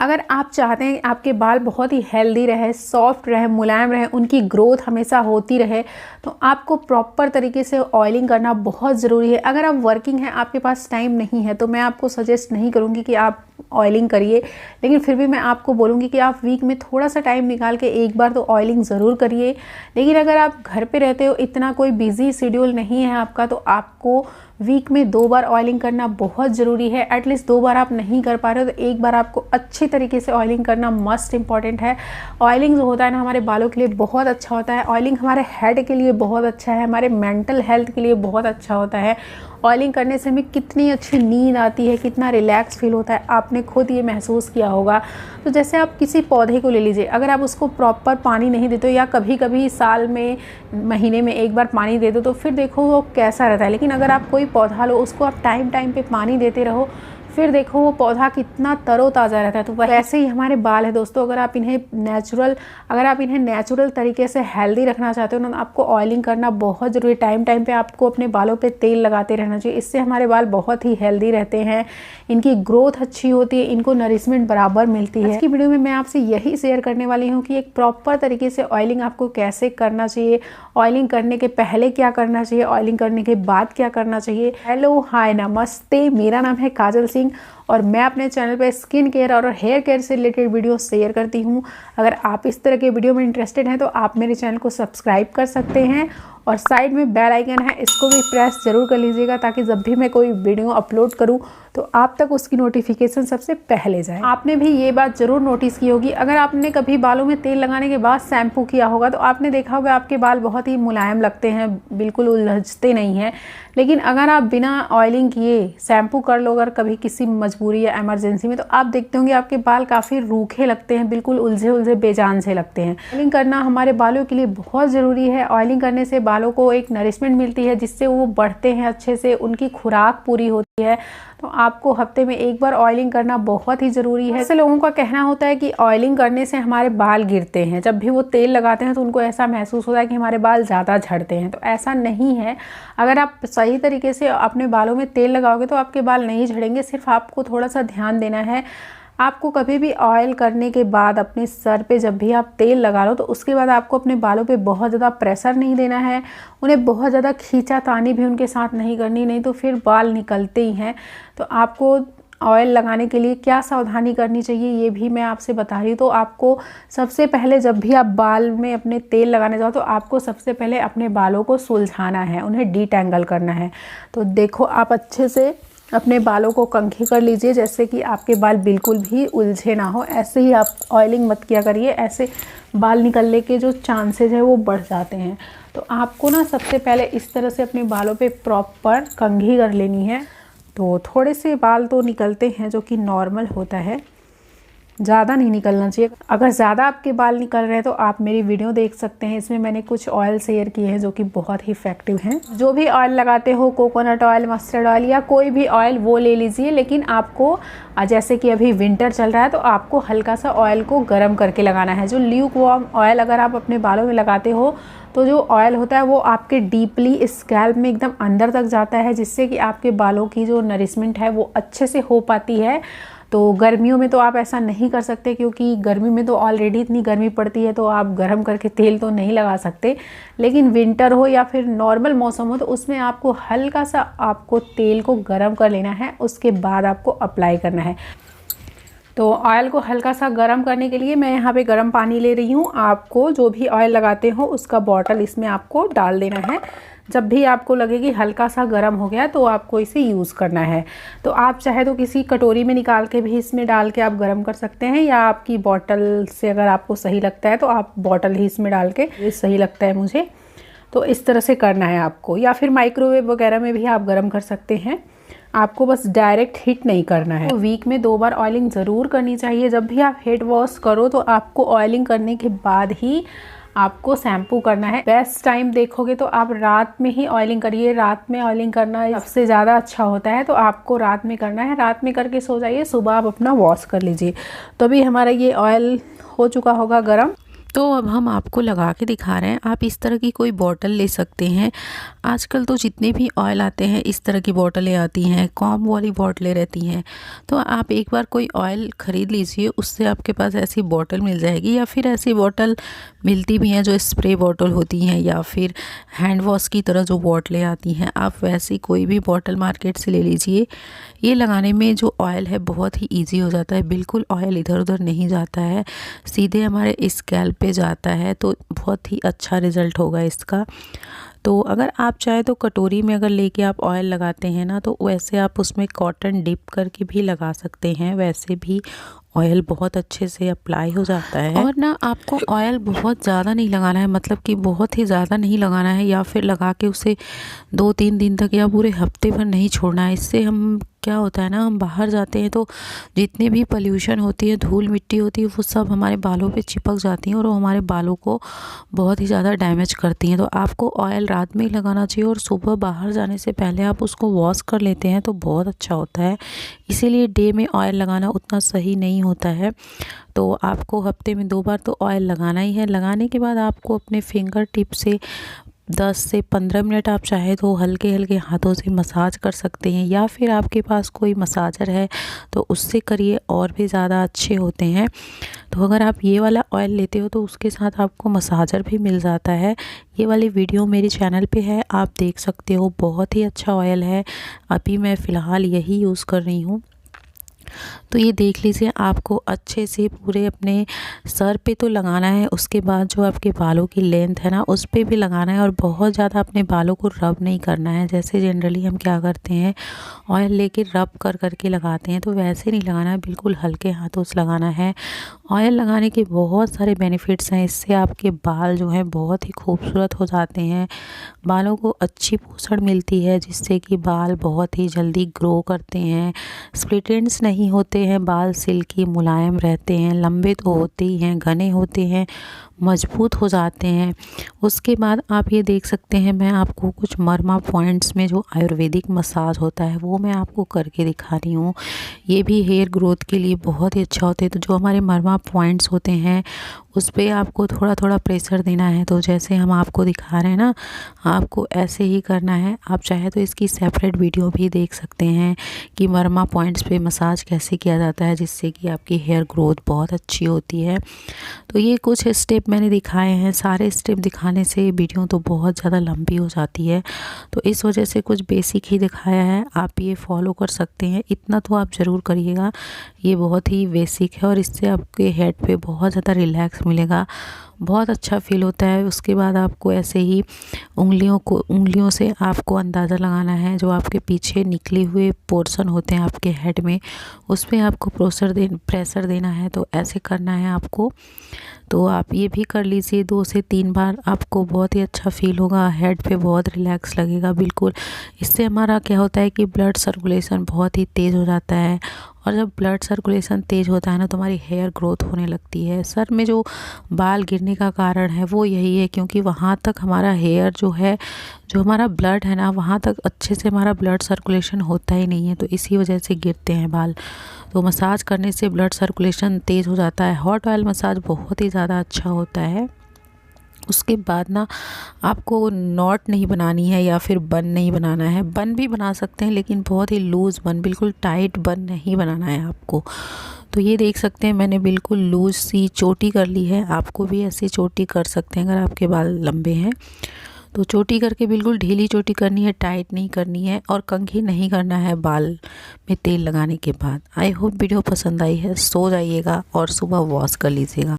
अगर आप चाहते हैं आपके बाल बहुत ही हेल्दी रहे, सॉफ्ट रहे, मुलायम रहे, उनकी ग्रोथ हमेशा होती रहे, तो आपको प्रॉपर तरीके से ऑयलिंग करना बहुत ज़रूरी है। अगर आप वर्किंग हैं, आपके पास टाइम नहीं है, तो मैं आपको सजेस्ट नहीं करूँगी कि आप ऑयलिंग करिए, लेकिन फिर भी मैं आपको बोलूँगी कि आप वीक में थोड़ा सा टाइम निकाल के एक बार तो ऑयलिंग ज़रूर करिए। लेकिन अगर आप घर पे रहते हो, इतना कोई बिजी शेड्यूल नहीं है आपका, तो आपको वीक में 2 बार ऑयलिंग करना बहुत ज़रूरी है। एटलीस्ट 2 बार आप नहीं कर पा रहे हो तो एक बार आपको अच्छी तरीके से ऑयलिंग करना मस्ट इम्पॉर्टेंट है। ऑयलिंग जो होता है ना, हमारे बालों के लिए बहुत अच्छा होता है। ऑयलिंग हमारे हेड के लिए बहुत अच्छा है, हमारे मेंटल हेल्थ के लिए बहुत अच्छा होता है। ऑयलिंग करने से हमें कितनी अच्छी नींद आती है, कितना रिलैक्स फील होता है, आपने खुद ये महसूस किया होगा। तो जैसे आप किसी पौधे को ले लीजिए, अगर आप उसको प्रॉपर पानी नहीं देते हो या कभी कभी साल में महीने में एक बार पानी दे दो, तो फिर देखो वो कैसा रहता है। लेकिन अगर आप कोई पौधा लो, उसको आप टाइम टाइम पे पानी देते रहो, फिर देखो वो पौधा कितना तरोताज़ा रहता है। तो वैसे ही हमारे बाल है दोस्तों, अगर आप इन्हें नेचुरल तरीके से हेल्दी रखना चाहते हो ना, आपको ऑयलिंग करना बहुत ज़रूरी है। टाइम टाइम पे आपको अपने बालों पे तेल लगाते रहना चाहिए। इससे हमारे बाल बहुत ही हेल्दी रहते हैं, इनकी ग्रोथ अच्छी होती है, इनको नरिशमेंट बराबर मिलती है। आज की वीडियो में मैं आपसे यही शेयर करने वाली हूँ कि एक प्रॉपर तरीके से ऑयलिंग आपको कैसे करना चाहिए, ऑयलिंग करने के पहले क्या करना चाहिए, ऑयलिंग करने के बाद क्या करना चाहिए। हेलो, हाय, नमस्ते, मेरा नाम है काजल सिंह और मैं अपने चैनल पे स्किन केयर और हेयर केयर से रिलेटेड वीडियो शेयर करती हूँ। अगर आप इस तरह के वीडियो में इंटरेस्टेड हैं तो आप मेरे चैनल को सब्सक्राइब कर सकते हैं और साइड में बेल आइकन है, इसको भी प्रेस जरूर कर लीजिएगा ताकि जब भी मैं कोई वीडियो अपलोड करूँ तो आप तक उसकी नोटिफिकेशन सबसे पहले जाए। आपने भी ये बात जरूर नोटिस की होगी, अगर आपने कभी बालों में तेल लगाने के बाद शैम्पू किया होगा तो आपने देखा होगा आपके बाल बहुत ही मुलायम लगते हैं, बिल्कुल उलझते नहीं हैं। लेकिन अगर आप बिना ऑयलिंग किए शैम्पू कर लो अगर कभी किसी मजबूरी या इमरजेंसी में, तो आप देखते होंगे आपके बाल काफ़ी रूखे लगते हैं, बिल्कुल उलझे उलझे बेजान से लगते हैं। ऑयलिंग करना हमारे बालों के लिए बहुत ज़रूरी है। ऑयलिंग करने से बालों को एक नरिशमेंट मिलती है जिससे वो बढ़ते हैं अच्छे से, उनकी खुराक पूरी होती है। तो आपको हफ्ते में एक बार ऑयलिंग करना बहुत ही ज़रूरी है। ऐसे लोगों का कहना होता है कि ऑयलिंग करने से हमारे बाल गिरते हैं, जब भी वो तेल लगाते हैं तो उनको ऐसा महसूस होता है कि हमारे बाल ज़्यादा झड़ते हैं। तो ऐसा नहीं है। अगर आप सही तरीके से अपने बालों में तेल लगाओगे तो आपके बाल नहीं झड़ेंगे। सिर्फ आपको थोड़ा सा ध्यान देना है। आपको कभी भी ऑयल करने के बाद अपने सर पे जब भी आप तेल लगा लो तो उसके बाद आपको अपने बालों पे बहुत ज़्यादा प्रेशर नहीं देना है, उन्हें बहुत ज़्यादा खींचातानी भी उनके साथ नहीं करनी, नहीं तो फिर बाल निकलते ही हैं। तो आपको ऑयल लगाने के लिए क्या सावधानी करनी चाहिए ये भी मैं आपसे बता रही हूँ। तो आपको सबसे पहले जब भी आप बाल में अपने तेल लगाने जाओ तो आपको सबसे पहले अपने बालों को सुलझाना है, उन्हें डीटैंगल करना है। तो देखो आप अच्छे से अपने बालों को कंघी कर लीजिए, जैसे कि आपके बाल बिल्कुल भी उलझे ना हो। ऐसे ही आप ऑयलिंग मत किया करिए, ऐसे बाल निकलने के जो चांसेस है वो बढ़ जाते हैं। तो आपको ना सबसे पहले इस तरह से अपने बालों पे प्रॉपर कंघी कर लेनी है। तो थोड़े से बाल तो निकलते हैं जो कि नॉर्मल होता है, ज़्यादा नहीं निकलना चाहिए। अगर ज़्यादा आपके बाल निकल रहे हैं तो आप मेरी वीडियो देख सकते हैं, इसमें मैंने कुछ ऑयल शेयर किए हैं जो कि बहुत ही इफेक्टिव हैं। जो भी ऑयल लगाते हो, कोकोनट ऑयल, मस्टर्ड ऑयल या कोई भी ऑयल वो ले लीजिए। लेकिन आपको जैसे कि अभी विंटर चल रहा है तो आपको हल्का सा ऑयल को गर्म करके लगाना है। जो ल्यूक वार्म ऑयल अगर आप अपने बालों में लगाते हो तो जो ऑयल होता है वो आपके डीपली स्कैल्प में एकदम अंदर तक जाता है, जिससे कि आपके बालों की जो नरिशमेंट है वो अच्छे से हो पाती है। तो गर्मियों में तो आप ऐसा नहीं कर सकते क्योंकि गर्मी में तो ऑलरेडी इतनी गर्मी पड़ती है, तो आप गर्म करके तेल तो नहीं लगा सकते। लेकिन विंटर हो या फिर नॉर्मल मौसम हो तो उसमें आपको हल्का सा आपको तेल को गर्म कर लेना है, उसके बाद आपको अप्लाई करना है। तो ऑयल को हल्का सा गर्म करने के लिए मैं यहाँ पे गर्म पानी ले रही हूँ। आपको जो भी ऑयल लगाते हो उसका बॉटल इसमें आपको डाल देना है। जब भी आपको लगे कि हल्का सा गर्म हो गया तो आपको इसे यूज़ करना है। तो आप चाहे तो किसी कटोरी में निकाल के भी इसमें डाल के आप गर्म कर सकते हैं, या आपकी बॉटल से अगर आपको सही लगता है तो आप बॉटल ही इसमें डाल के, ये सही लगता है मुझे, तो इस तरह से करना है आपको। या फिर माइक्रोवेव वगैरह में भी आप गर्म कर सकते हैं, आपको बस डायरेक्ट हीट नहीं करना है। तो वीक में 2 बार ऑयलिंग ज़रूर करनी चाहिए। जब भी आप हेड वॉश करो तो आपको ऑयलिंग करने के बाद ही आपको शैम्पू करना है। बेस्ट टाइम देखोगे तो आप रात में ही ऑयलिंग करिए। रात में ऑयलिंग करना सबसे ज़्यादा अच्छा होता है, तो आपको रात में करना है। रात में करके सो जाइए, सुबह आप अपना वॉश कर लीजिए। तो अभी हमारा ये ऑयल हो चुका होगा गरम। तो अब हम आपको लगा के दिखा रहे हैं। आप इस तरह की कोई बॉटल ले सकते हैं। आजकल तो जितने भी ऑयल आते हैं इस तरह की बॉटलें आती हैं, कॉम वाली बॉटलें रहती हैं। तो आप एक बार कोई ऑयल ख़रीद लीजिए, उससे आपके पास ऐसी बॉटल मिल जाएगी, या फिर ऐसी बॉटल मिलती भी हैं जो स्प्रे बॉटल होती हैं, या फिर हैंड वॉश की तरह जो बॉटलें आती हैं। आप वैसी कोई भी बॉटल मार्केट से ले लीजिए। ये लगाने में जो ऑयल है बहुत ही ईजी हो जाता है, बिल्कुल ऑयल इधर उधर नहीं जाता है, सीधे हमारे स्कैल्प पे जाता है। तो बहुत ही अच्छा रिज़ल्ट होगा इसका। तो अगर आप चाहे तो कटोरी में अगर लेके आप ऑयल लगाते हैं ना, तो वैसे आप उसमें कॉटन डिप करके भी लगा सकते हैं, वैसे भी ऑयल बहुत अच्छे से अप्लाई हो जाता है। और ना आपको ऑयल बहुत ज़्यादा नहीं लगाना है, मतलब कि बहुत ही ज़्यादा नहीं लगाना है, या फिर लगा के उसे 2-3 दिन तक या पूरे हफ्ते भर नहीं छोड़ना है। इससे हम क्या होता है ना, हम बाहर जाते हैं तो जितने भी पोल्यूशन होती है, धूल मिट्टी होती है, वो सब हमारे बालों पे चिपक जाती हैं और वो हमारे बालों को बहुत ही ज़्यादा डैमेज करती हैं। तो आपको ऑयल रात में ही लगाना चाहिए, और सुबह बाहर जाने से पहले आप उसको वॉश कर लेते हैं तो बहुत अच्छा होता है। इसीलिए डे में ऑयल लगाना उतना सही नहीं होता है। तो आपको हफ्ते में 2 बार तो ऑयल लगाना ही है। लगाने के बाद आपको अपने फिंगर टिप से 10 से 15 मिनट आप चाहे तो हल्के हल्के हाथों से मसाज कर सकते हैं, या फिर आपके पास कोई मसाजर है तो उससे करिए, और भी ज़्यादा अच्छे होते हैं। तो अगर आप ये वाला ऑयल लेते हो तो उसके साथ आपको मसाजर भी मिल जाता है। ये वाली वीडियो मेरे चैनल पे है, आप देख सकते हो। बहुत ही अच्छा ऑयल है, अभी मैं फ़िलहाल यही यूज़ कर रही हूँ। तो ये देख लीजिए, आपको अच्छे से पूरे अपने सर पे तो लगाना है, उसके बाद जो आपके बालों की लेंथ है ना उस पे भी लगाना है, और बहुत ज़्यादा अपने बालों को रब नहीं करना है। जैसे जनरली हम क्या करते हैं, ऑयल लेके रब कर करके लगाते हैं, तो वैसे नहीं लगाना है, बिल्कुल हल्के हाथों से लगाना है। ऑयल लगाने के बहुत सारे बेनिफिट्स हैं, इससे आपके बाल जो हैं बहुत ही खूबसूरत हो जाते हैं, बालों को अच्छी पोषण मिलती है, जिससे कि बाल बहुत ही जल्दी ग्रो करते हैं, स्प्लिट एंड्स नहीं होते हैं, बाल सिल्की मुलायम रहते हैं, लंबे तो होते ही हैं, घने होते हैं, मजबूत हो जाते हैं। उसके बाद आप ये देख सकते हैं, मैं आपको कुछ मरमा पॉइंट्स में जो आयुर्वेदिक मसाज होता है वो मैं आपको करके दिखा रही हूँ। ये भी हेयर ग्रोथ के लिए बहुत ही अच्छा होता है। तो जो हमारे मरमा पॉइंट्स होते हैं उस पे आपको थोड़ा थोड़ा प्रेशर देना है। तो जैसे हम आपको दिखा रहे हैं ना, आपको ऐसे ही करना है। आप चाहे तो इसकी सेपरेट वीडियो भी देख सकते हैं कि मरमा पॉइंट्स पे मसाज कैसे किया जाता है, जिससे कि आपकी हेयर ग्रोथ बहुत अच्छी होती है। तो ये कुछ स्टेप मैंने दिखाए हैं, सारे स्टेप दिखाने से वीडियो तो बहुत ज़्यादा लंबी हो जाती है, तो इस वजह से कुछ बेसिक ही दिखाया है। आप ये फॉलो कर सकते हैं, इतना तो आप ज़रूर करिएगा। ये बहुत ही बेसिक है, और इससे आपके हेड पे बहुत ज़्यादा रिलैक्स मिलेगा, बहुत अच्छा फील होता है। उसके बाद आपको ऐसे ही उंगलियों से आपको अंदाज़ा लगाना है, जो आपके पीछे निकले हुए पोर्शन होते हैं आपके हेड में, उस पर आपको प्रेशर देना है। तो ऐसे करना है आपको। तो आप ये भी कर लीजिए 2 से 3 बार, आपको बहुत ही अच्छा फील होगा, हेड पे बहुत रिलैक्स लगेगा बिल्कुल। इससे हमारा क्या होता है कि ब्लड सर्कुलेशन बहुत ही तेज़ हो जाता है, और जब ब्लड सर्कुलेशन तेज़ होता है ना तो हमारी हेयर ग्रोथ होने लगती है। सर में जो बाल गिरने का कारण है वो यही है, क्योंकि वहाँ तक हमारा हेयर जो है, जो हमारा ब्लड है ना, वहाँ तक अच्छे से हमारा ब्लड सर्कुलेशन होता ही नहीं है, तो इसी वजह से गिरते हैं बाल। तो मसाज करने से ब्लड सर्कुलेशन तेज़ हो जाता है। हॉट ऑयल मसाज बहुत ही ज़्यादा अच्छा होता है। उसके बाद ना आपको नॉट नहीं बनानी है, या फिर बन नहीं बनाना है। बन भी बना सकते हैं, लेकिन बहुत ही लूज़ बन, बिल्कुल टाइट बन नहीं बनाना है आपको। तो ये देख सकते हैं, मैंने बिल्कुल लूज़ सी चोटी कर ली है। आपको भी ऐसी चोटी कर सकते हैं अगर आपके बाल लंबे हैं। तो चोटी करके बिल्कुल ढीली चोटी करनी है, टाइट नहीं करनी है, और कंघी नहीं करना है बाल में तेल लगाने के बाद। आई होप वीडियो पसंद आई है। सो जाइएगा और सुबह वॉश कर लीजिएगा।